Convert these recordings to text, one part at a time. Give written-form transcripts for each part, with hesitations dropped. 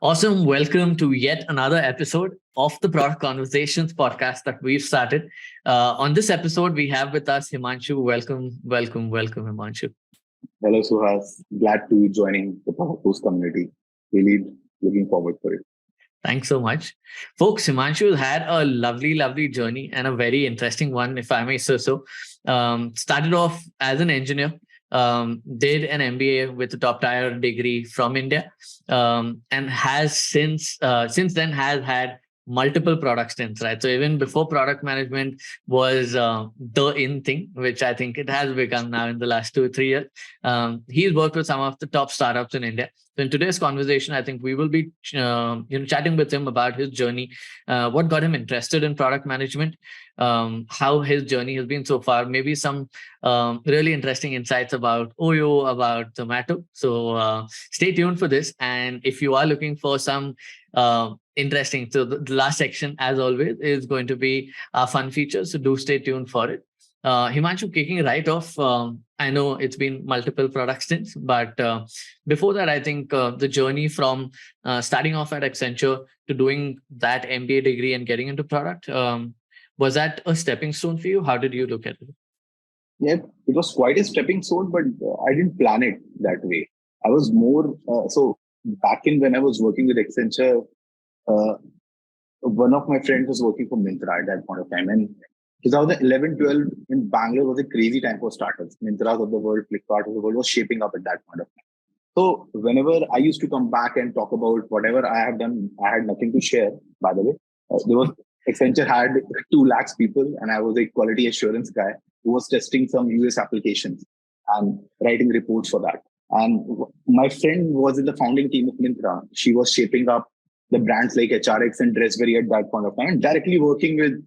Awesome. Welcome to yet another episode of the Product Conversations podcast that we've started. On this episode, we have with us Himanshu. Welcome, Himanshu. Hello, Suhas. Glad to be joining the Post community. Really looking forward for it. Thanks so much. Folks, Himanshu had a lovely journey and a very interesting one, if I may say so. Started off as an engineer, did an MBA with a top tier degree from India, and has since then has had multiple product stints, right? So even before product management was the in thing, which I think it has become now in the last 2 or 3 years. He's worked with some of the top startups in India. So in today's conversation, I think we will be chatting with him about his journey, what got him interested in product management, how his journey has been so far, maybe some really interesting insights about Oyo, about Zomato. So stay tuned for this. And if you are looking for some interesting, so the last section, as always, is going to be our fun features. So do stay tuned for it. Himanshu, kicking right off, I know it's been multiple product stints, but before that, I think the journey from starting off at Accenture to doing that MBA degree and getting into product, was that a stepping stone for you? How did you look at it? Yeah, it was quite a stepping stone, but I didn't plan it that way. I was more, so back in when I was working with Accenture, one of my friends was working for Myntra at that point of time. And 2011-12 in Bangalore was a crazy time for startups. Myntras of the world, Flipkart of the world was shaping up at that point of time. So whenever I used to come back and talk about whatever I have done, I had nothing to share, by the way. Accenture had 2 lakhs people, and I was a quality assurance guy who was testing some US applications and writing reports for that. And my friend was in the founding team of Myntra. She was shaping up the brands like HRX and Dressberry at that point of time, and directly working with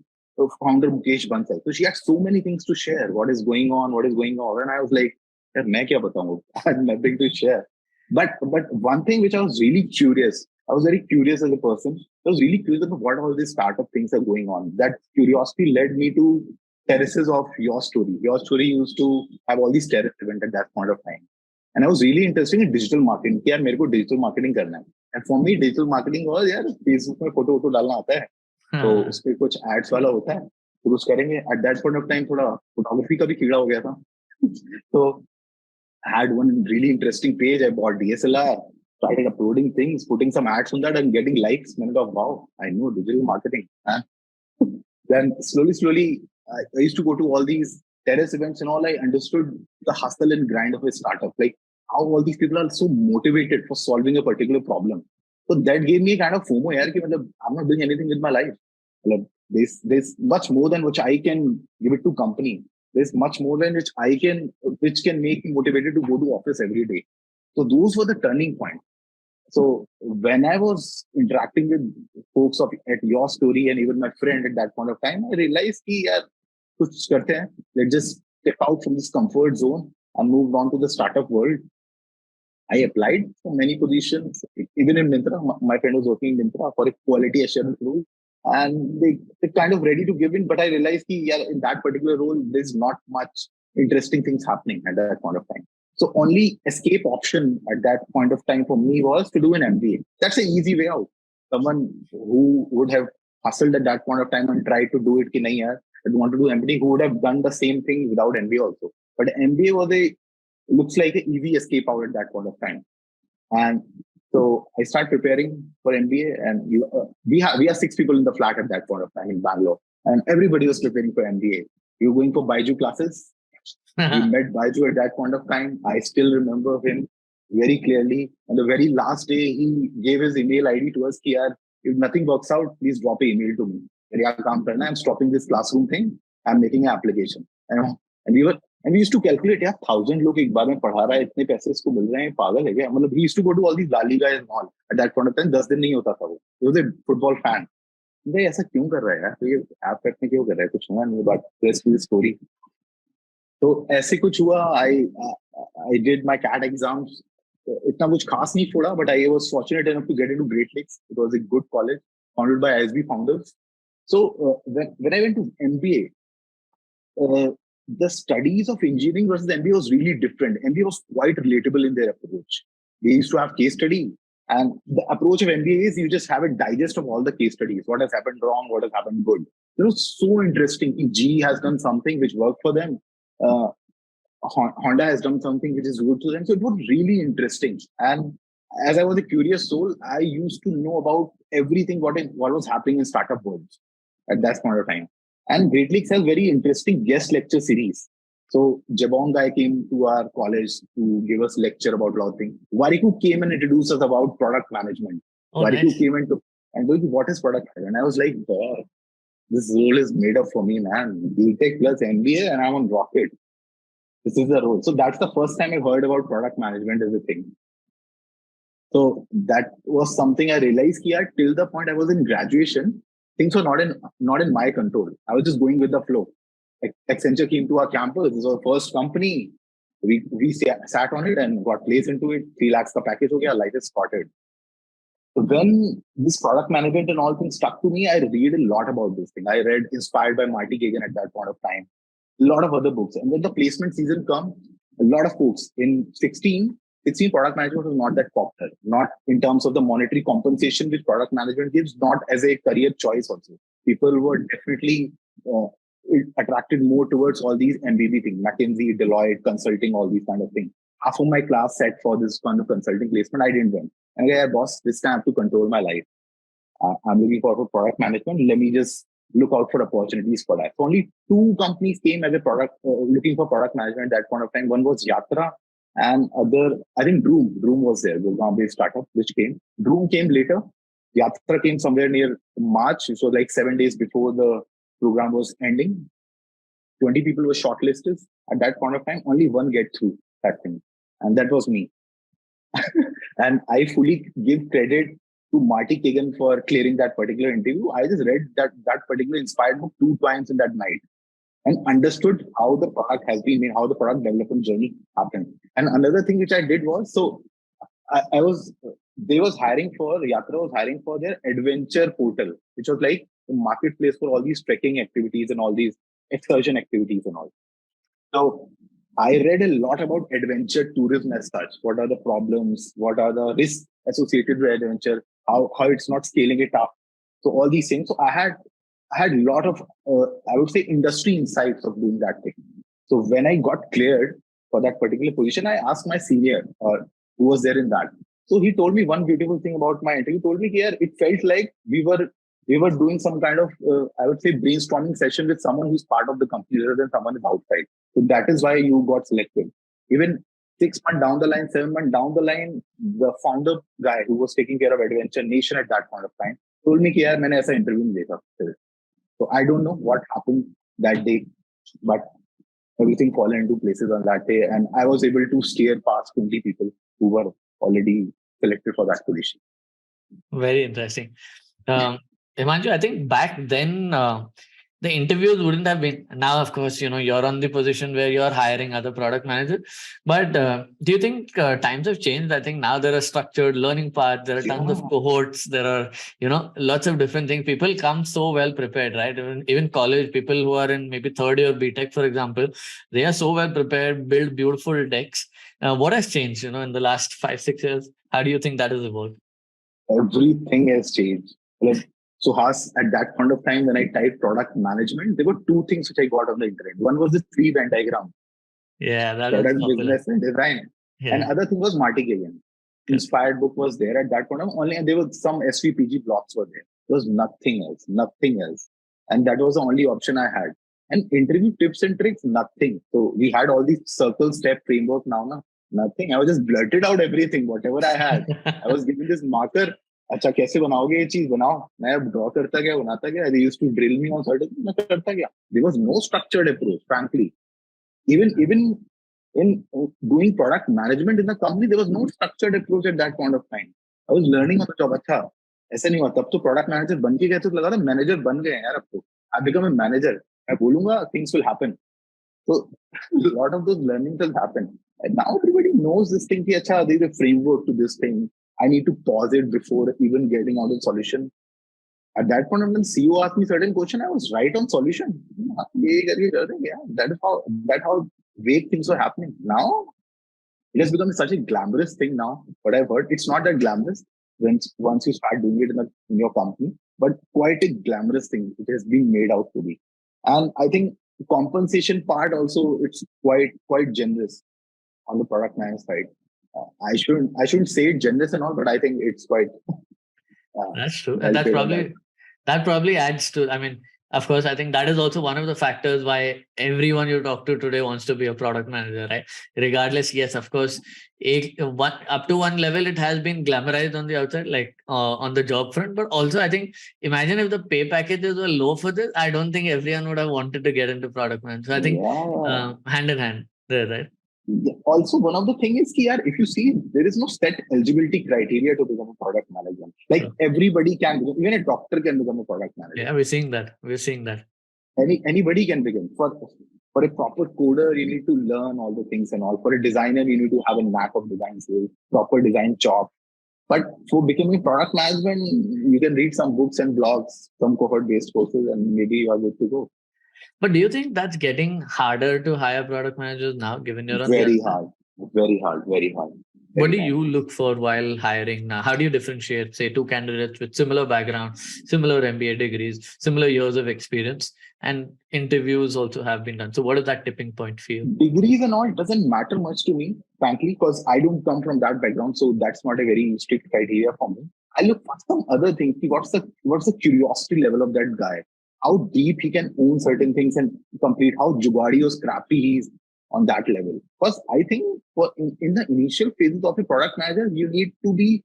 founder Mukesh Bansal. So she had so many things to share. What is going on? And I was like, main kya batau? I had nothing to share. But one thing which I was really curious, I was very curious as a person. I was really curious about what all these startup things are going on. That curiosity led me to terraces of Your Story. Your Story used to have all these terrace events at that point of time. And I was really interested in digital marketing. Yaar, mere ko digital marketing karna hai. And for me, digital marketing was, yaar, Facebook mein photo dalna aata hai. तो उसपे कुछ ads वाला होता है तो कुछ करेंगे at that point of time थोड़ा फोटोग्राफी का भी कीड़ा हो गया था तो I had one really interesting page. I bought DSLR, started uploading things, putting some ads on that and getting likes. मैंने कहा wow, I know digital marketing. Then slowly I used to go to all these terrace events and all. I understood the hustle and grind of a startup, like how all these people are so motivated for solving a particular problem. So that gave me a kind of FOMO, yaar, ki matlab, I'm not doing anything with my life. Matlab, there's much more than which I can give it to company. There's much more than which can make me motivated to go to office every day. So those were the turning point. So when I was interacting with folks at Your Story and even my friend at that point of time, I realized ki yaar, kuch karte hain. Let's just step out from this comfort zone and move on to the startup world. I applied for many positions, even in Myntra. My friend was working in Myntra for a quality assurance role, and they're kind of ready to give in. But I realized that yeah, in that particular role, there's not much interesting things happening at that point of time. So only escape option at that point of time for me was to do an MBA. That's an easy way out. Someone who would have hustled at that point of time and tried to do it, ki nahi yaar, I want to do MBA, who would have done the same thing without MBA also. But MBA looks like an easy escape out at that point of time. And so I started preparing for MBA, and we are 6 people in the flat at that point of time in Bangalore, and everybody was preparing for MBA. We were going for Baiju classes. We met Baiju at that point of time. I still remember him very clearly. On the very last day, he gave his email ID to us. Ki, yaar, if nothing works out, please drop an email to me. I'm stopping this classroom thing. I'm making an application. And we used to calculate, yeah, 1,000 लोग एक बार में पढ़ा रहा है, इतने पैसे इसको मिल रहे हैं, पागल है क्या? मतलब he used to go to all these La Liga and all. At that point of time, 10 दिन नहीं होता था वो. He was a football fan. भाई ऐसा क्यों कर रहा है यार? तो ये ऐप करने क्यों कर रहा है? कुछ होना नहीं, but rest is story. तो ऐसे कुछ हुआ. I did my CAT exams. इतना कुछ खास नहीं छोड़ा, but I was fortunate enough to get into Great Lakes. It was a good college founded by ISB founders. So when I went to MBA, the studies of engineering versus MBA was really different. MBA was quite relatable in their approach. They used to have case study, and the approach of MBA is you just have a digest of all the case studies. What has happened wrong? What has happened good? It was so interesting. If GE has done something which worked for them, uh, Honda has done something which is good to them. So it was really interesting. And as I was a curious soul, I used to know about everything what was happening in startup world at that point of time. And Great Lakes has very interesting guest lecture series. So Jabong guy came to our college to give us lecture about a lot of things. Wariku came and introduced us about product management. Oh, Wariku nice. came and took, and told me, what is product management? And I was like, God, this role is made up for me, man. BTech plus MBA and I'm on rocket. This is the role. So that's the first time I heard about product management as a thing. So that was something I realized here till the point I was in graduation, things were not in my control. I was just going with the flow. Accenture came to our campus. This was our first company. We sat on it and got placed into it. 3 lakhs ka package ho gaya, life is sorted. So when this product management and all things stuck to me, I read a lot about this thing. I read inspired by Marty Cagan at that point of time. A lot of other books. And when the placement season come, a lot of folks in 16 product management was not that popular, not in terms of the monetary compensation which product management gives, not as a career choice also. People were definitely attracted more towards all these MBB things, McKinsey, Deloitte, consulting, all these kind of things. Half of my class set for this kind of consulting placement. I didn't win. And I said, boss, this time I have to control my life. I'm looking for product management. Let me just look out for opportunities for that. So only 2 companies came as a product, looking for product management at that point of time. One was Yatra and other, I think Droom was there, Gurgaon-based startup, which came. Droom came later. Yatra came somewhere near March. So like 7 days before the program was ending. 20 people were shortlisted. At that point of time, only one get through that thing. And that was me. And I fully give credit to Marty Cagan for clearing that particular interview. I just read that particular inspired book 2 times in that night and understood how the product has been made, how the product development journey happened. And another thing which I did was, so Yatra was hiring for their adventure portal, which was like a marketplace for all these trekking activities and all these excursion activities and all. So I read a lot about adventure tourism as such. What are the problems? What are the risks associated with adventure? How it's not scaling it up? So all these things. So I had a lot of I would say industry insights of doing that thing. So when I got cleared for that particular position, I asked my senior who was there in that. So he told me one beautiful thing about my interview. He told me here it felt like we were doing some kind of I would say brainstorming session with someone who's part of the company rather than someone who's outside. So that is why you got selected. Even 6 months down the line, 7 months down the line, the founder guy who was taking care of Adventure Nation at that point of time told me कि यार मैंने ऐसा interview नहीं देखा. So I don't know what happened that day, but everything fell into places on that day, and I was able to steer past 20 people who were already selected for that position. Very interesting. Himanshu, I think back then the interviews wouldn't have been. Now, of course, you're on the position where you're hiring other product managers. But do you think times have changed? I think now there are structured learning paths. There are tons of cohorts. There are lots of different things. People come so well prepared, right? Even college people who are in maybe third year BTech, for example, they are so well prepared, build beautiful decks. What has changed? In the last 5-6 years, how do you think that has evolved? Everything has changed. So Haas, at that point of time, when I typed product management, there were 2 things which I got on the internet. One was this 3 Venn diagram. Yeah, that product, is business, and design. Yeah. And other thing was Marty Cagan. Inspired book was there at that point of only, and there was some SVPG blocks were there. There was nothing else. And that was the only option I had. And interview tips and tricks, nothing. So we had all these circle step framework now, nothing. I was just blurted out everything, whatever I had. I was given this marker. अच्छा कैसे बनाओगे ये चीज बनाओ मैं draw करता गया बनाता गया they used to drill me on certain मैं करता गया there was no structured approach frankly even in doing product management in the company there was no structured approach at that point of time I was learning on the job अच्छा ऐसा नहीं हुआ तब तो product manager बन के गए तो लगा था manager बन गए यार अब तो I become a manager मैं बोलूंगा things will happen so a lot of those learnings will happen and now everybody knows this thing कि अच्छा there is a framework to this thing I need to pause it before even getting on the solution. At that point, when the CEO asked me certain question, I was right on solution. Yeah, that how vague things were happening. Now it has become such a glamorous thing now. But I've heard it's not that glamorous once you start doing it in your company, but quite a glamorous thing. It has been made out to be. And I think compensation part also, it's quite generous on the product manager side. I shouldn't say it generous and all, but I think it's quite That's true. And well paid on that. that probably adds to, I mean, of course, I think that is also one of the factors why everyone you talk to today wants to be a product manager, right? Regardless, yes, of course, up to one level, it has been glamorized on the outside, like on the job front. But also, I think, imagine if the pay packages were low for this, I don't think everyone would have wanted to get into product management. So I think Yeah. hand in hand there, right? Yeah. Also, one of the thing is ki, yaar, if you see, there is no set eligibility criteria to become a product manager. Like everybody can become, even a doctor can become a product manager. Yeah, we're seeing that. We're seeing that. Anybody can begin. For a proper coder, you need to learn all the things and all. For a designer, you need to have a knack of design skills, proper design chop. But for becoming product management, you can read some books and blogs, some cohort-based courses, and maybe you are good to go. But do you think that's getting harder to hire product managers now, given you're on Very the hard, very hard, very hard. What do you look for while hiring now? How do you differentiate, say, two candidates with similar background, similar MBA degrees, similar years of experience, and interviews also have been done? So what is that tipping point for you? Degrees and all doesn't matter much to me, frankly, because I don't come from that background. So that's not a very strict criteria for me. I look for some other things. What's the curiosity level of that guy? How deep he can own certain things and complete, how jugadi or scrappy he is on that level. Because I think in the initial phases of a product manager, you need to be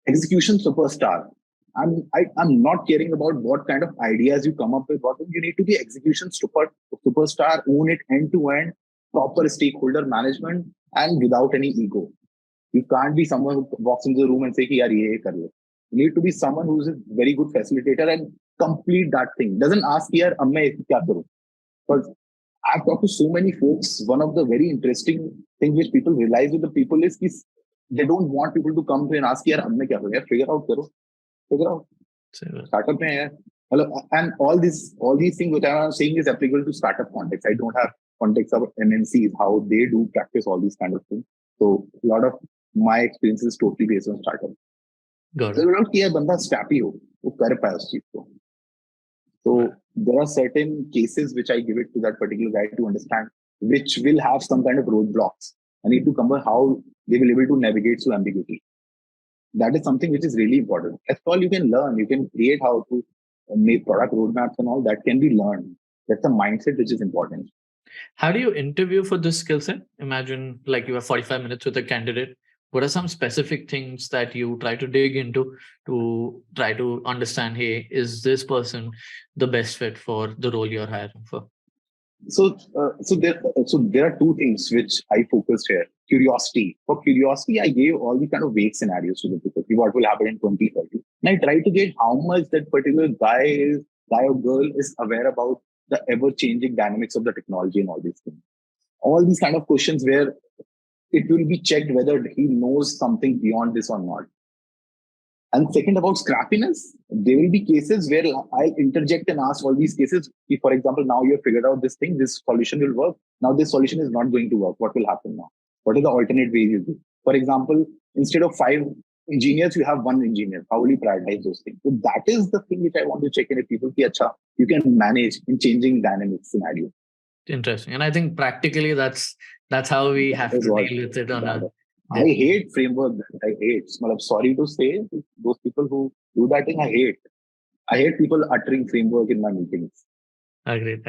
execution superstar. I'm not caring about what kind of ideas you come up with. What you need to be execution superstar, own it end to end, proper stakeholder management, and without any ego. You can't be someone who walks into the room and say, "Yaar, ye kar lo." You need to be someone who's a very good facilitator and complete that thing. Doesn't ask, "Yaar, ab main kya karu?" Because I've talked to so many folks. One of the very interesting things which people realize with the people is they don't want people to come to and ask, "Yaar, ab main kya karu?" Yaar, figure out karo. Figure out. Startup mein hai. Hello, and all these things which I'm saying is applicable to startup context. I don't have context of MNCs, how they do practice all these kind of things. So a lot of my experience is totally based on startup. Got it. So not कि बंदा scrappy हो, वो कर पाए उस चीज को. So there are certain cases which I give it to that particular guy to understand, which will have some kind of roadblocks. I need to cover how they will be able to navigate through ambiguity. That is something which is really important. That's all you can learn. You can create how to make product roadmaps and all that can be learned. That's the mindset which is important. How do you interview for this skill set? Imagine like you have 45 minutes with a candidate. What are some specific things that you try to dig into to try to understand, hey, is this person the best fit for the role you're hiring for? So there are two things which I focused here. Curiosity. For curiosity, I gave all the kind of vague scenarios to the people. What will happen in 2030? And I try to get how much that particular guy or girl is aware about the ever-changing dynamics of the technology and all these things. All these kind of questions where it will be checked whether he knows something beyond this or not. And second, about scrappiness, there will be cases where I'll interject and ask all these cases. If, for example, now you have figured out this thing, this solution will work. Now this solution is not going to work. What will happen now? What are the alternate ways you do? For example, instead of 5 engineers, you have 1 engineer. How will you prioritize those things? So that is the thing which I want to check in. If people say, "Acha, you can manage in changing dynamic scenario." Interesting. And I think practically that's how we have to deal with it on a... I hate framework. I hate. Sorry to say, those people who do that thing, I hate. I hate people uttering framework in my meetings. Agreed.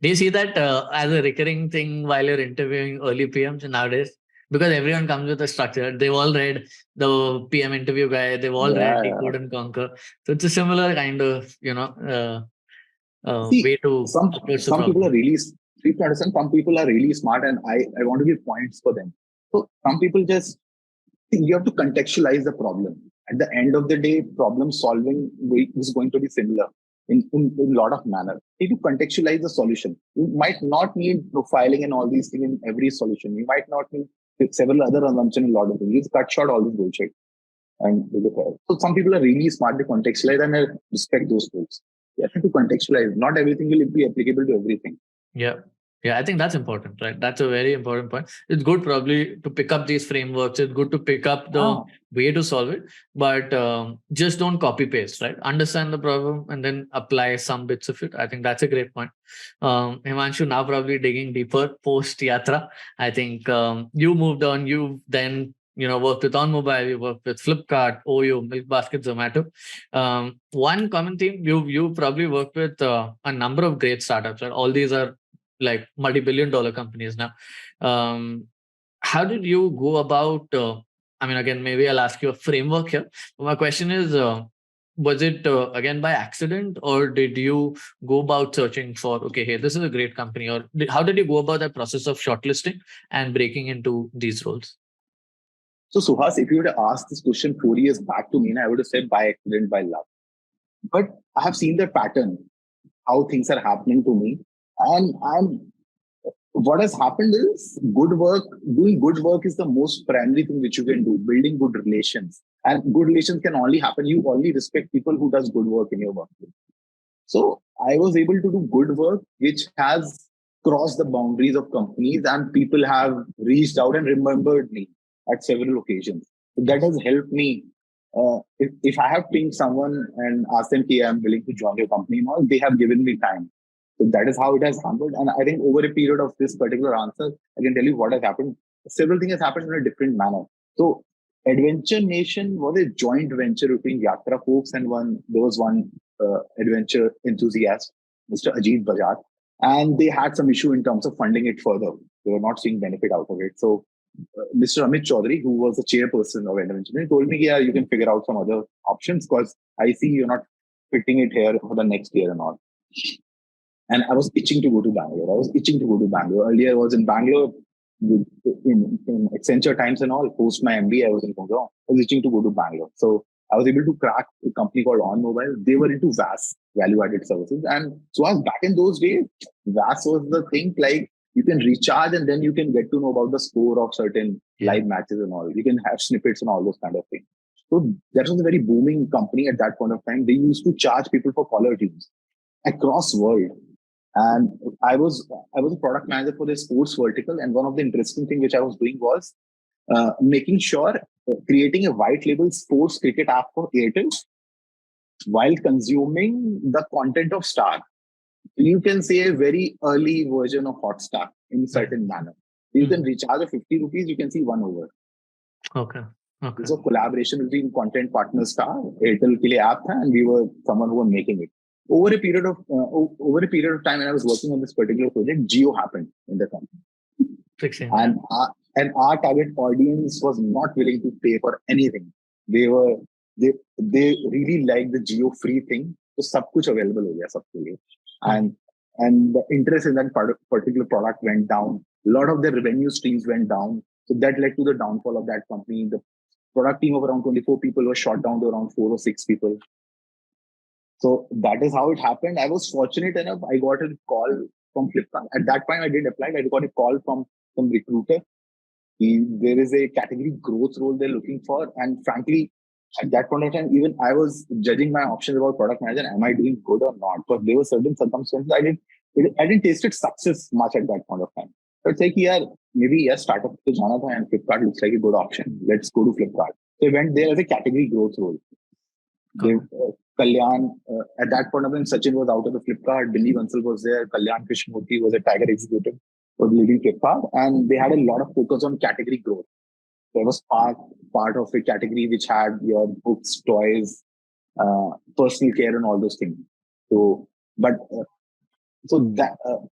Do you see that as a recurring thing while you're interviewing early PMs nowadays? Because everyone comes with a structure. They've all read the PM interview guide. They've all read Decode and Conquer. So it's a similar kind of, way to approach the problem. People are really, some people are really smart, and I want to give points for them. So some people just think you have to contextualize the problem. At the end of the day, problem solving is going to be similar in a lot of manner. You need to contextualize the solution. You might not need profiling and all these things in every solution. You might not need several other assumptions in a lot of things. You just cut short all this bullshit. And so some people are really smart, they contextualize, and I respect those folks. You have to contextualize. Not everything will be applicable to everything. Yeah. Yeah, I think that's important, right? That's a very important point. It's good probably to pick up these frameworks. It's good to pick up the way to solve it, but just don't copy paste, right? Understand the problem and then apply some bits of it. I think that's a great point. Himanshu, now probably digging deeper post Yatra. I think you moved on. You then worked with OnMobile. You worked with Flipkart, Oyo, Milkbasket, Zomato. One common theme, you probably worked with a number of great startups, right? All these are like multi-billion-dollar companies now. How did you go about? I mean, again, maybe I'll ask you a framework here. But my question is, was it again by accident, or did you go about searching for, okay, hey, this is a great company, or how did you go about that process of shortlisting and breaking into these roles? So, Suhas, if you were to ask this question 4 years back to me, I would have said by accident, by luck. But I have seen the pattern, how things are happening to me. And what has happened is doing good work is the most primary thing which you can do, building good relations. And good relations can only happen, you only respect people who does good work in your workplace. So I was able to do good work, which has crossed the boundaries of companies, and people have reached out and remembered me at several occasions. So that has helped me. If I have pinged someone and asked them, "Hey, I'm willing to join your company," and all, they have given me time. So that is how it has happened. And I think over a period of this particular answer, I can tell you what has happened. Several things has happened in a different manner. So Adventure Nation was a joint venture between Yatra folks and there was one adventure enthusiast, Mr. Ajit Bajaj, and they had some issue in terms of funding it further. They were not seeing benefit out of it. So Mr. Amit Chaudhary, who was the chairperson of Adventure, he told me, yeah, you can figure out some other options because I see you're not fitting it here for the next year and all. And I was itching to go to Bangalore. Earlier, I was in Bangalore in Accenture times and all. Post my MBA, I was in Hong Kong. I was itching to go to Bangalore. So I was able to crack a company called OnMobile. They were into VAS, value-added services. And so I was back in those days, VAS was the thing, like you can recharge and then you can get to know about the score of certain live matches and all. You can have snippets and all those kind of things. So that was a very booming company at that point of time. They used to charge people for caller tunes across world. And I was a product manager for the sports vertical. And one of the interesting things which I was doing was making sure creating a white label sports cricket app for Airtel while consuming the content of Star. You can say a very early version of Hotstar in a certain manner. You can recharge a 50 rupees, you can see 1 over. Okay. It's a collaboration between content partner Star, Airtel ke liye app tha, and we were someone who were making it. Over a period of time, when I was working on this particular project, Jio happened in the company, and our target audience was not willing to pay for anything. They really liked the Jio free thing, so sab kuch available ho gaya sabke liye, and the interest in that particular product went down. A lot of their revenue streams went down, so that led to the downfall of that company. The product team of around 24 people was shot down to around 4 or 6 people. So that is how it happened. I was fortunate enough. I got a call from Flipkart. At that time, I did apply. I got a call from some recruiter. There is a category growth role they're looking for. And frankly, at that point of time, even I was judging my options about product manager. Am I doing good or not? But there were certain circumstances I didn't taste success much at that point of time. So it's like, yeah, maybe yes, startup to jana tha, and Flipkart looks like a good option. Let's go to Flipkart. So I went there as a category growth role. Kalyan, at that point of time, Sachin was out of the Flipkart. Billy Bansal was there. Kalyan Krishnamurthy was a Tiger executive, was leading Flipkart, and they had a lot of focus on category growth. There was part of a category which had your books, toys, personal care, and all those things. So that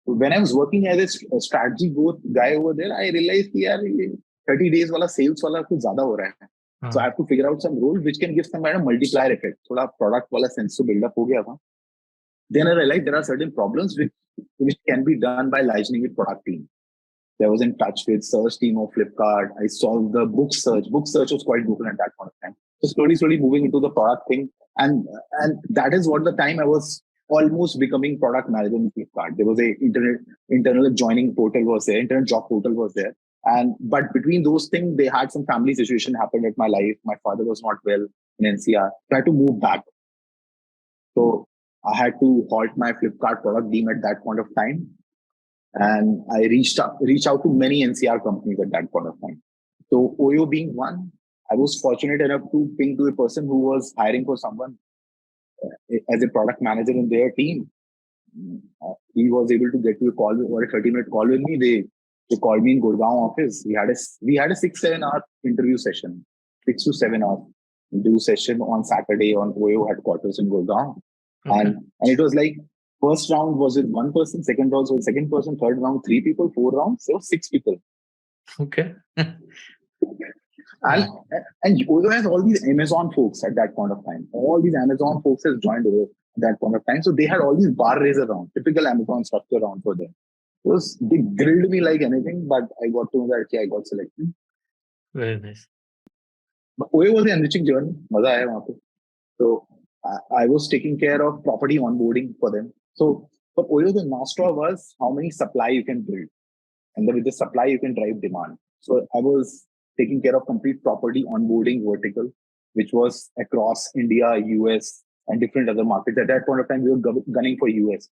when I was working as a strategy growth guy over there, I realized that 30 days wala sales wala kuch zyada ho raha hai. So I have to figure out some role which can give some kind of multiplier effect. Thoda product wala sense to build up ho gaya tha. Then I realized there are certain problems which can be done by liaising with product team. I was in touch with search team of Flipkart. I solved the book search. Book search was quite broken at that point of time. So slowly moving into the product thing. And that is what the time I was almost becoming product manager in Flipkart. There was a internal joining portal was there, internet job portal was there. But between those things, they had some family situation happened at my life. My father was not well in NCR. So I had to move back. So I had to halt my Flipkart product team at that point of time. And I reached out to many NCR companies at that point of time. So Oyo being one, I was fortunate enough to ping to a person who was hiring for someone as a product manager in their team. He was able to get to a call or a 30-minute call with me. They called me in Gurgaon office. We had a 6-7 hour interview session, 6 to 7 hours interview session on Saturday on Oyo headquarters in Gurgaon. Okay. And it was like first round was with one person, second round was with second person, third round 3 people, 4 rounds, so 6 people. Okay. And Oyo has all these Amazon folks at that point of time. All these Amazon folks has joined Oyo at that point of time. So they had all these bar raiser rounds, typical Amazon structure round for them. They grilled me like anything, but I got to know that I got selected. Very nice. But Oyo was an enriching journey. Maza aaya wahan pe. So I was taking care of property onboarding for them. So for Oyo, the nostra was how many supply you can build. And then with the supply, you can drive demand. So I was taking care of complete property onboarding vertical, which was across India, US, and different other markets. At that point of time, we were gunning for US.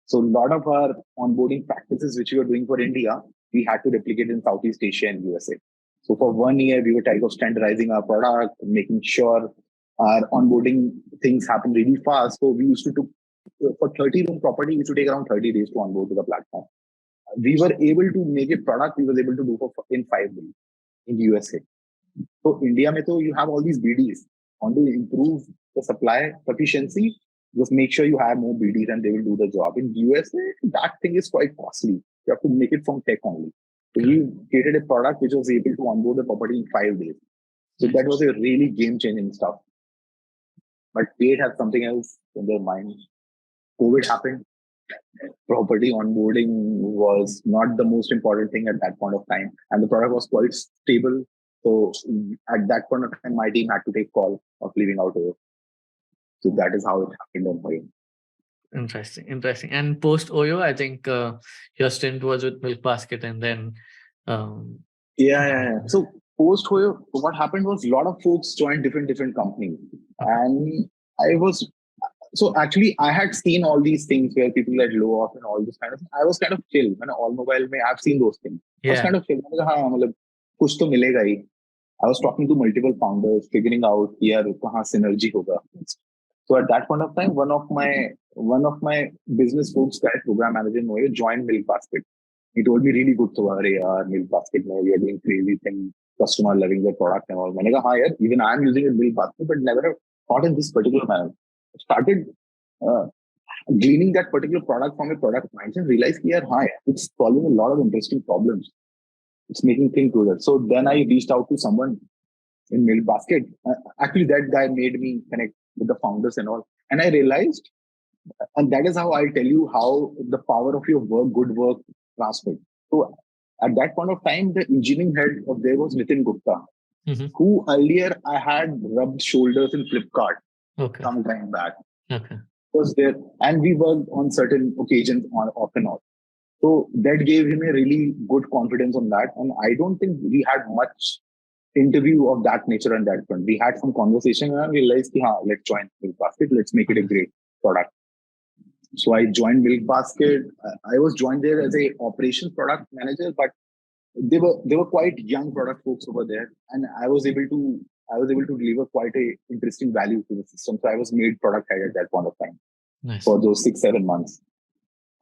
So a lot of our onboarding practices, which we were doing for India, we had to replicate in Southeast Asia and USA. So for 1 year, we were trying to standardizing our product, making sure our onboarding things happen really fast. So we used to do, for 30-room property, we used to take around 30 days to onboard to the platform. We were able to make a product we were able to do in 5 days in USA. So India, you have all these BDs. Want to improve the supply efficiency, just make sure you have more BDs and they will do the job. In USA, that thing is quite costly. You have to make it from tech only. So we created a product which was able to onboard the property in 5 days. So that was a really game-changing stuff. But they had something else in their mind. COVID happened. Property onboarding was not the most important thing at that point of time. And the product was quite stable. So at that point of time, my team had to take call of leaving out Oyo. So that is how it happened on Oyo. Interesting. And post Oyo, I think your stint was with Milkbasket and then... Yeah. So post Oyo, what happened was a lot of folks joined different companies. And so actually, I had seen all these things where people get low off and all this kind of thing. I was kind of chill. All mobile, I've seen those things. I was kind of chill. Kuch to milega hi. I was talking to multiple founders, figuring out here kahan synergy hoga. So at that point of time, one of my business folks, guy, program manager in Oyo, joined Milkbasket. He told me really good to Milkbasket. We are doing crazy things. Customer loving the product and all. I said, even I am using a Milkbasket, but never thought in this particular manner. Started gleaning that particular product from a product mindset and realized it's solving a lot of interesting problems. It's making things good. So then I reached out to someone in Milkbasket. Actually, that guy made me connect with the founders and all. And I realized, and that is how I'll tell you how the power of your work, good work, transferred. So at that point of time, the engineering head of there was Nitin Gupta, who earlier I had rubbed shoulders in Flipkart. Some time back. Was there, and we worked on certain occasions off and on. So that gave him a really good confidence on that. And I don't think we had much interview of that nature on that front. We had some conversation and we realized, let's join Milkbasket. Let's make it a great product. So I joined Milkbasket. I was joined there as a operations product manager, but they were quite young product folks over there, and I was able to deliver quite a interesting value to the system. So I was made product head at that point of time. Nice. For those 6-7 months.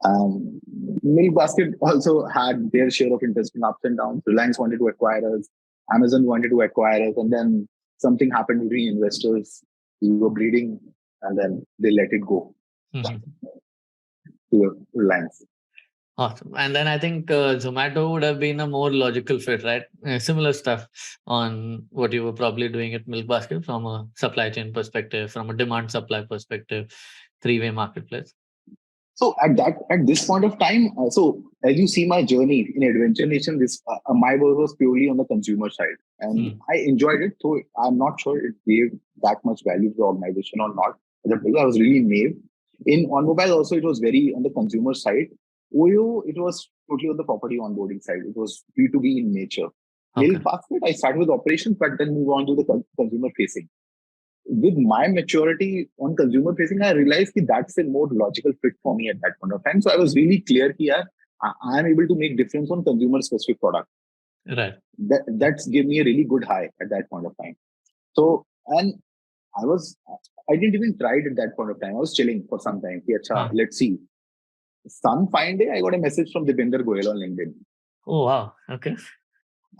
Milkbasket also had their share of interesting ups and downs. Reliance wanted to acquire us, Amazon wanted to acquire us, and then something happened between investors. We were bleeding, and then they let it go to Reliance. Awesome. And then I think Zomato would have been a more logical fit, right? Similar stuff on what you were probably doing at Milkbasket from a supply chain perspective, from a demand supply perspective, three-way marketplace. So at this point of time, so as you see my journey in Adventure Nation, my work was purely on the consumer side, and I enjoyed it. So I'm not sure it gave that much value to the organization or not. I was really naive. In on mobile also, it was very on the consumer side. Oyo, it was totally on the property onboarding side. It was B2B in nature. Okay. Milkbasket, I started with operations, but then move on to the consumer facing. With my maturity on consumer facing, I realized that that's a more logical fit for me at that point of time. So I was really clear that I am able to make difference on consumer specific product. Right. That's gave me a really good high at that point of time. So, and I didn't even try it at that point of time. I was chilling for some time. Let's see. Some fine day, I got a message from Deepinder Goyal on LinkedIn. Oh, wow. Okay.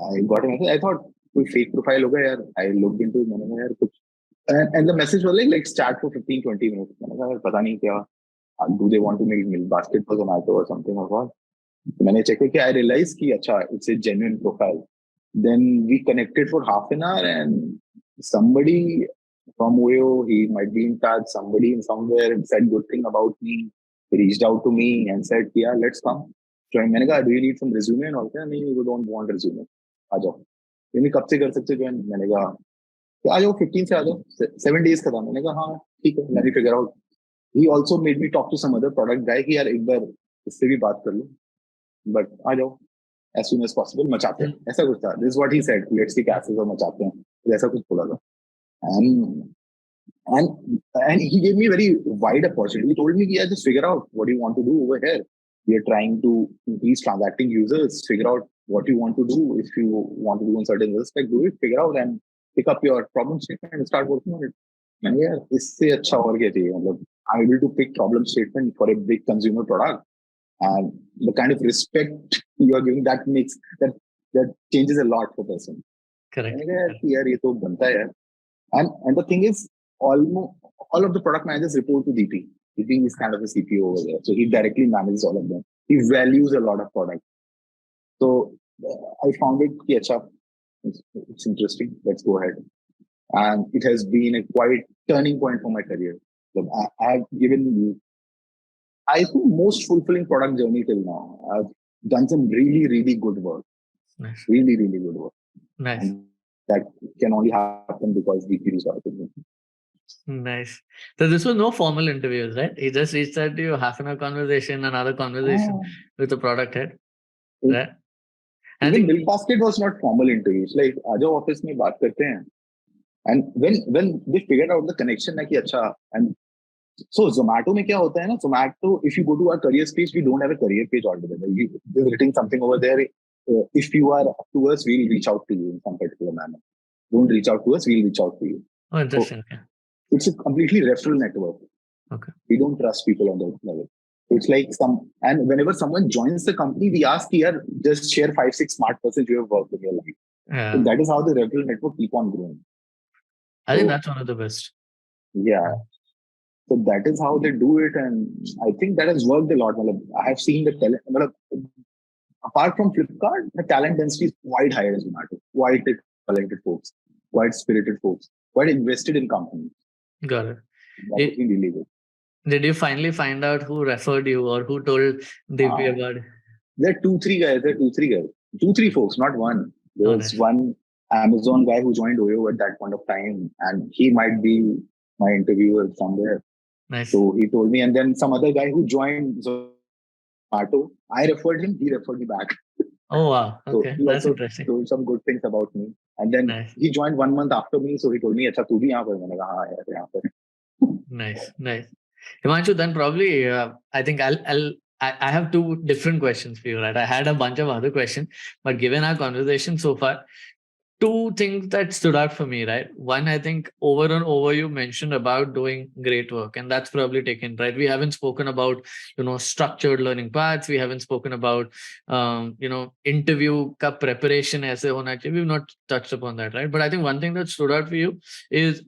I got a message. I thought, fake profile hoga yaar. I looked into it. And the message was like, let's chat for 15-20 minutes. Pata nahi kya. Do they want to make Milkbasket for Zomato or something or what? I checked. I realized that it's a genuine profile. Then we connected for half an hour, and somebody from Oyo, he might be in touch. Somebody in somewhere said good thing about me. He reached out to me and said, "Yeah, let's come." So I said, "Do you need some resume?" And all that. No, you don't want resume. आ जाओ. मैंने कब से कर सकते हो? मैंने कहा आ जाओ 15 से आ जाओ 7 days का था. मैंने कहा हाँ ठीक है, let me figure out. He also made me talk to some other product guy कि यार एक बार इससे भी बात कर लो, but आ जाओ as soon as possible, मचाते हैं. ऐसा कुछ था. This is what he said. Let's kick asses और मचाते हैं. ऐसा कुछ बोला था. And he gave me very wide opportunity. He told me, yeah, just figure out what you want to do over here. We are trying to increase transacting users. Figure out what you want to do. If you want to do in certain respect, do it. Figure out and pick up your problem statement and start working on it. And yeah, इससे अच्छा और क्या चाहिए? मतलब I'm able to pick problem statement for a big consumer product, and the kind of respect you are giving that makes that changes a lot for person. Correct. यार ये तो बनता है. And the thing is, almost all of the product managers report to DP. DP is kind of a CPO over there, so he directly manages all of them. He values a lot of product. So I found it it's interesting. Let's go ahead. And it has been a quite turning point for my career. So I have given, I think, most fulfilling product journey till now. I've done some really, really good work. Nice. Really, really good work. Nice. And that can only happen because DP is out of me. Nice. So this was no formal interviews, right? He just reached out to you, half an hour conversation, another conversation with the product head, right? I think Milkbasket was not formal interviews. Like, आजो office में बात करते हैं. And when they figured out the connection, like, अच्छा, and so Zomato में क्या होता है ना? Zomato, if you go to our career page, we don't have a career page altogether. You're written something over there. If you are up to us, we'll reach out to you in some particular manner. Don't reach out to us, we'll reach out to you. Oh, interesting. So, it's a completely referral network. Okay. We don't trust people on that level. It's like and whenever someone joins the company, we ask here, just share 5-6 smart persons you have worked in your life. Yeah. So that is how the referral network keep on growing. I think that's one of the best. Yeah. So that is how they do it. And I think that has worked a lot. I have seen the talent. Apart from Flipkart, the talent density is quite higher as Zomato. Quite talented folks, quite spirited folks, quite invested in companies. Got it. That's really good. Did you finally find out who referred you or who told DP about it? There are 2-3 guys. 2-3 folks, not one. There was one Amazon guy who joined Oyo at that point of time, and he might be my interviewer somewhere. Nice. So he told me, and then some other guy who joined Zomato, I referred him, he referred me back. Oh, wow. Okay. So he That's also interesting. told some good things about me. And then he joined 1 month after me, so he told me, "Acha, tu bhi yahan par?" मैंने कहा, "हाँ यार, यहाँ पर." Nice. Himanshu, then probably I think I have 2 different questions for you, right? I had a bunch of other questions, but given our conversation so far, 2 things that stood out for me, right? One, I think over you mentioned about doing great work, and that's probably taken, right? We haven't spoken about, structured learning paths. We haven't spoken about, interview ka preparation aise hona chahiye. We've not touched upon that, right? But I think one thing that stood out for you is,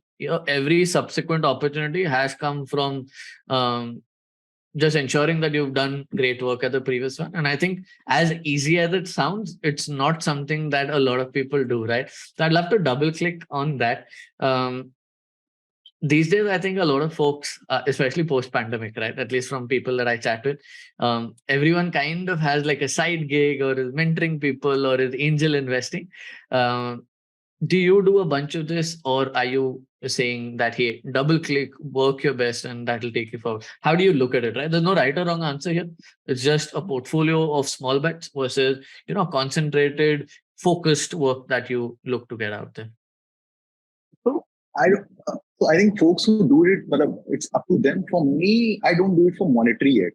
every subsequent opportunity has come from just ensuring that you've done great work at the previous one. And I think as easy as it sounds, it's not something that a lot of people do, right? So I'd love to double click on that. These days, I think a lot of folks, especially post-pandemic, right? At least from people that I chat with, everyone kind of has like a side gig or is mentoring people or is angel investing. Do you do a bunch of this, or are you saying that, hey, double click, work your best, and that will take you forward. How do you look at it, right? There's no right or wrong answer here. It's just a portfolio of small bets versus, concentrated, focused work that you look to get out there. So I don't- so I think folks who do it, it's up to them. For me, I don't do it for monetary yet.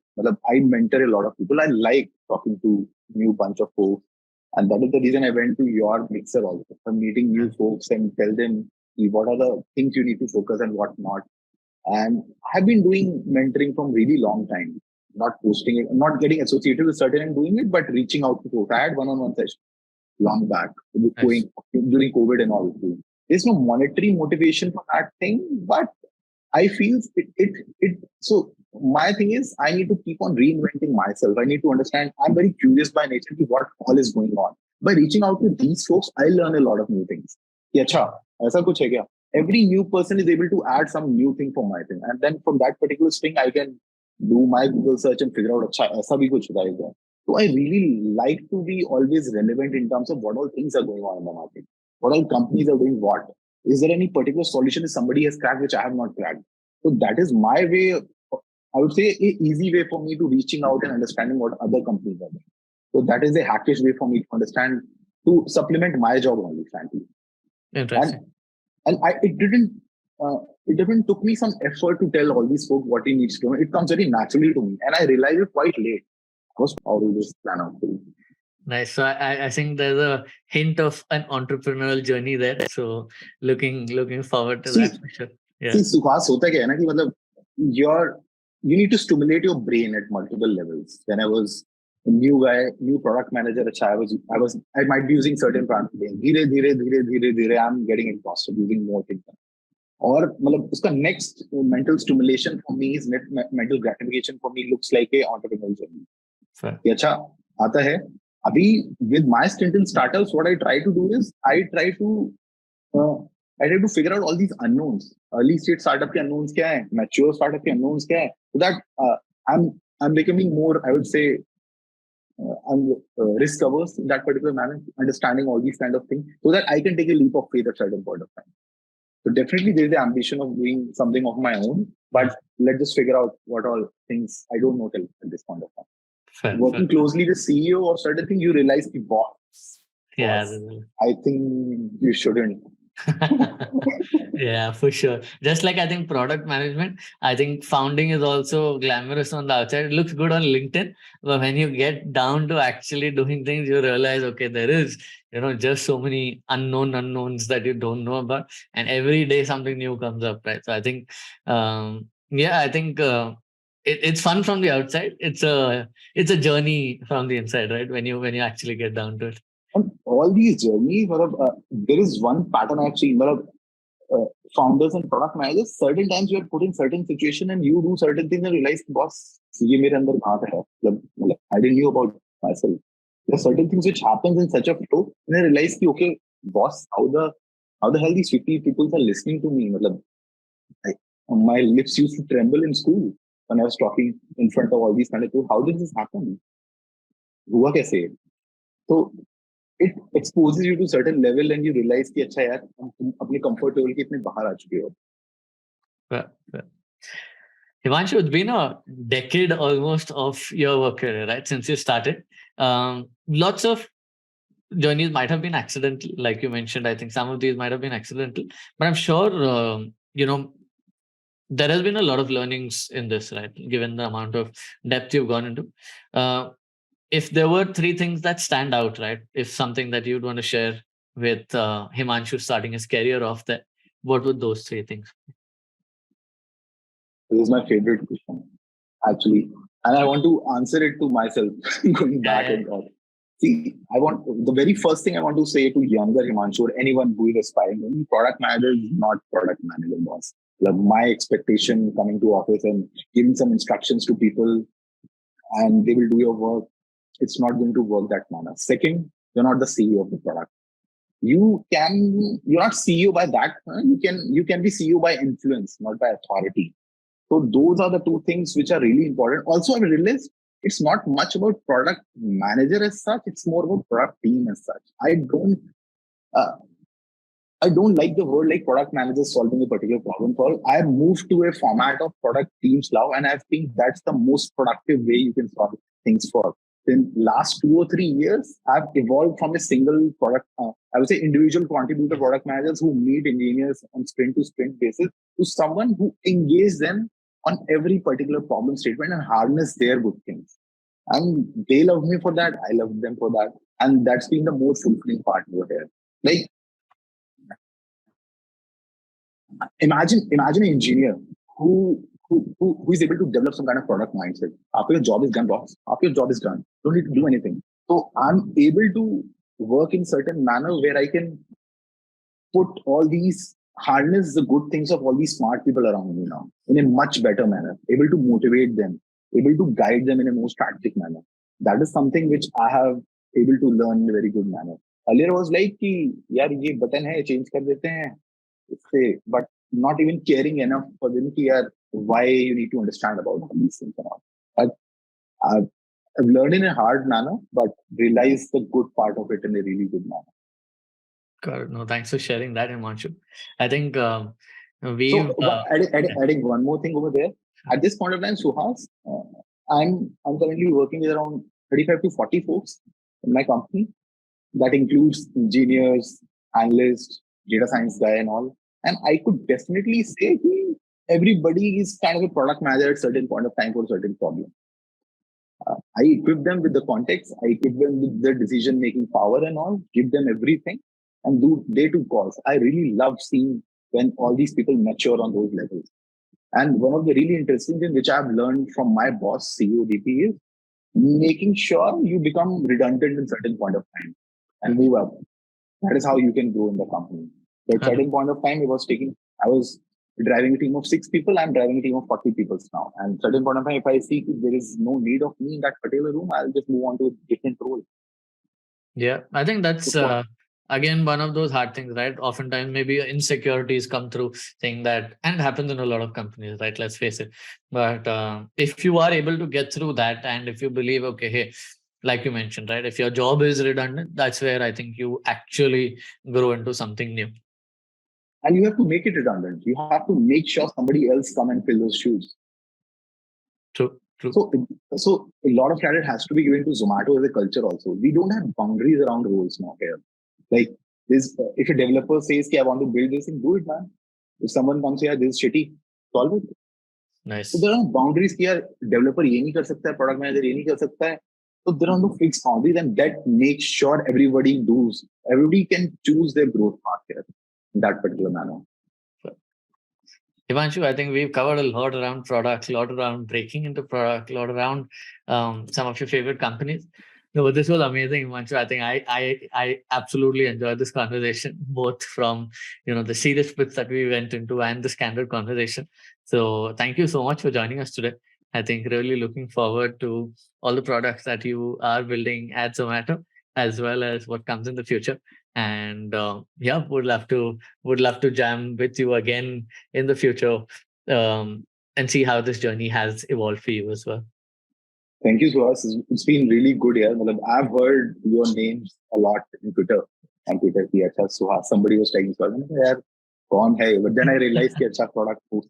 I mentor a lot of people. I like talking to new bunch of folks, and that is the reason I went to your mixer also. I'm meeting new folks and tell them what are the things you need to focus and what not. And I've been doing mentoring from really long time, not posting it, not getting associated with certain and doing it, but reaching out to folks. I had one-on-one session long back, going during COVID and all. There's no monetary motivation for that thing, but I feel it. So my thing is, I need to keep on reinventing myself. I need to understand. I'm very curious by nature to what all is going on. By reaching out to these folks, I learn a lot of new things. कि अच्छा, ऐसा कुछ है क्या? Every new person is able to add some new thing for my thing, and then from that particular thing, I can do my Google search and figure out अच्छा ऐसा भी कुछ होता है क्या? So I really like to be always relevant in terms of what all things are going on in the market. What all companies are doing what? Is there any particular solution that somebody has cracked which I have not cracked? So that is my way, I would say, an easy way for me to reaching out and understanding what other companies are doing. So that is a hackish way for me to understand, to supplement my job only, frankly. Interesting. And it didn't took me some effort to tell all these folks what he needs to do. It comes very naturally to me. And I realized it quite late. How will this plan out to be? Nice. So I think there's a hint of an entrepreneurial journey there. So looking forward to that for sure. Yeah. See, Suhas, hota kya hai na ki matlab you need to stimulate your brain at multiple levels. When I was a new guy, new product manager, I might be using certain product names. Dhire, I'm getting exhausted using more things. और मतलब उसका next mental stimulation for me is mental gratification for me looks like a entrepreneurial journey. कि अच्छा आता है अभी with my stint in startups, what I try to do is I try to figure out all these unknowns. Early stage startup के unknowns क्या है, mature startup के unknowns क्या है, so that I'm becoming more, I would say, I'm risk averse in that particular manner, understanding all these kind of things, so that I can take a leap of faith at a certain point of time. So definitely there is the ambition of doing something of my own, but let's just figure out what all things I don't know till at this point of time. Working closely with CEO or certain thing, you realize the boss. Yeah, I think you shouldn't. Yeah, for sure. Just like I think product management, I think founding is also glamorous on the outside. It looks good on LinkedIn, but when you get down to actually doing things, you realize, okay, there is, just so many unknowns that you don't know about, and every day something new comes up, right? So I think, I think it's fun from the outside. It's a journey from the inside, right? When you actually get down to it. And all these journeys, there is one pattern I've seen. Founders and product managers, certain times you are put in certain situation and you do certain things and realize, boss, ye mere andar kahan hai? I didn't know about myself. There are certain things which happens in such a flow, and I realize, okay, boss, how the hell these 50 people are listening to me? My lips used to tremble in school when I was talking in front of all these kind of people. How did this happen? Hua kaise? So it exposes you to certain level and you realize कि अच्छा यार तुम अपने comfort level के इतने बाहर आ चुके हो. Himanshu, it's been a decade almost of your work career, right? Since you started, lots of journeys might have been accidental, like you mentioned. I think some of these might have been accidental, but I'm sure there has been a lot of learnings in this, right? Given the amount of depth you've gone into. If there were three things that stand out, right? If something that you'd want to share with Himanshu starting his career off there, what would those three things be? This is my favorite question, actually. And I want to answer it to myself, going back and forth. See, the very first thing I want to say to younger Himanshu or anyone who is aspiring, product manager is not product manager, boss. Like my expectation coming to office and giving some instructions to people and they will do your work, it's not going to work that manner. Second, you're not the CEO of the product. You're not CEO by that. You can be CEO by influence, not by authority. So those are the two things which are really important. Also, I realized it's not much about product manager as such. It's more about product team as such. I don't like the word like product managers solving a particular problem for. I have moved to a format of product teams now, and I think that's the most productive way you can solve things for. In last 2 or 3 years, I've evolved from a single product, I would say individual contributor product managers who meet engineers on sprint to sprint basis to someone who engages them on every particular problem statement and harness their good things. And they love me for that. I love them for that. And that's been the most fulfilling part over here. Like, imagine an engineer who is able to develop some kind of product mindset. After your job is done, boss. After your job is done, don't need to do anything. So I'm able to work in certain manner where I can put all these harness the good things of all these smart people around me now in a much better manner, able to motivate them, able to guide them in a more strategic manner. That is something which I have able to learn in a very good manner. Earlier I was like कि यार ये button है change कर देते हैं इससे, but not even caring enough for them कि यार why you need to understand about all these things and all. But I've learned in a hard manner, but realized the good part of it in a really good manner. Correct. No, thanks for sharing that, Himanshu. I think adding one more thing over there. At this point of time, Suhas, I'm currently working with around 35 to 40 folks in my company. That includes engineers, analysts, data science guy, and all. And I could definitely say everybody is kind of a product manager at a certain point of time for a certain problem. I equip them with the context. I equip them with the decision-making power and all. Give them everything and do day-to calls. I really love seeing when all these people mature on those levels. And one of the really interesting things which I've learned from my boss, CEO, DP, is making sure you become redundant in certain point of time and move up. That is how you can grow in the company. So at certain point of time, I was driving a team of 6 people. I'm driving a team of 40 people now. And certain point of time, if I see there is no need of me in that particular room, I'll just move on to a different role. Yeah, I think that's again one of those hard things, right? Oftentimes maybe insecurities come through saying that, and happens in a lot of companies, right? Let's face it. But if you are able to get through that, and if you believe, okay, hey, like you mentioned, right? If your job is redundant, that's where I think you actually grow into something new. And you have to make it redundant. You have to make sure somebody else come and fill those shoes. True. So a lot of credit has to be given to Zomato as a culture also. We don't have boundaries around roles now here. Like this, if a developer says, I want to build this thing, do it, man. If someone comes here, this is shitty, solve it. Nice. So there are boundaries here. Developer ये नहीं कर सकता है, product manager ये नहीं कर सकता है. So there are no fixed boundaries, and that makes sure everybody can choose their growth path here in that particular manner. Himanshu, I think we've covered a lot around products, a lot around breaking into product, a lot around some of your favorite companies. No, but this was amazing, Himanshu. I think I absolutely enjoyed this conversation, both from the serious bits that we went into and the standard conversation. So thank you so much for joining us today. I think really looking forward to all the products that you are building at Zomato, as well as what comes in the future. And would love to jam with you again in the future and see how this journey has evolved for you as well. Thank you, Shreyas. It's been really good here. I've heard your names a lot in Twitter. On Twitter, somebody was taking but then I realized that product post.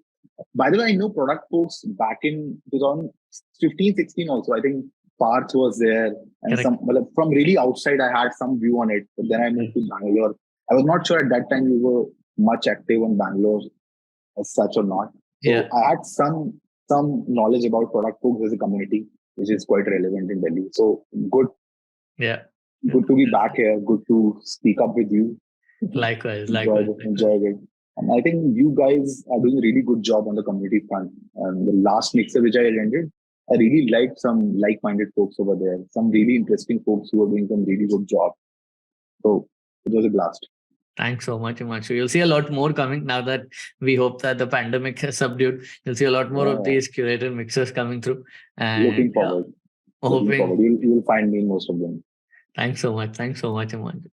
By the way, I know product posts back in 2015, 16 also. I think Parth was there, and from really outside, I had some view on it. But then I moved to Bangalore. I was not sure at that time you were much active in Bangalore as such or not. So I had some knowledge about product folks as a community, which is quite relevant in Delhi. So good. Yeah. Good to be back here. Good to speak up with you. Likewise. Enjoy it. And I think you guys are doing a really good job on the community front. And the last mixer which I attended, I really liked some like-minded folks over there. Some really interesting folks who are doing some really good job. So it was a blast. Thanks so much, Himanshu. You'll see a lot more coming now that we hope that the pandemic has subdued. You'll see a lot more of these curated mixers coming through. And looking forward. You'll find me in most of them. Thanks so much, Himanshu.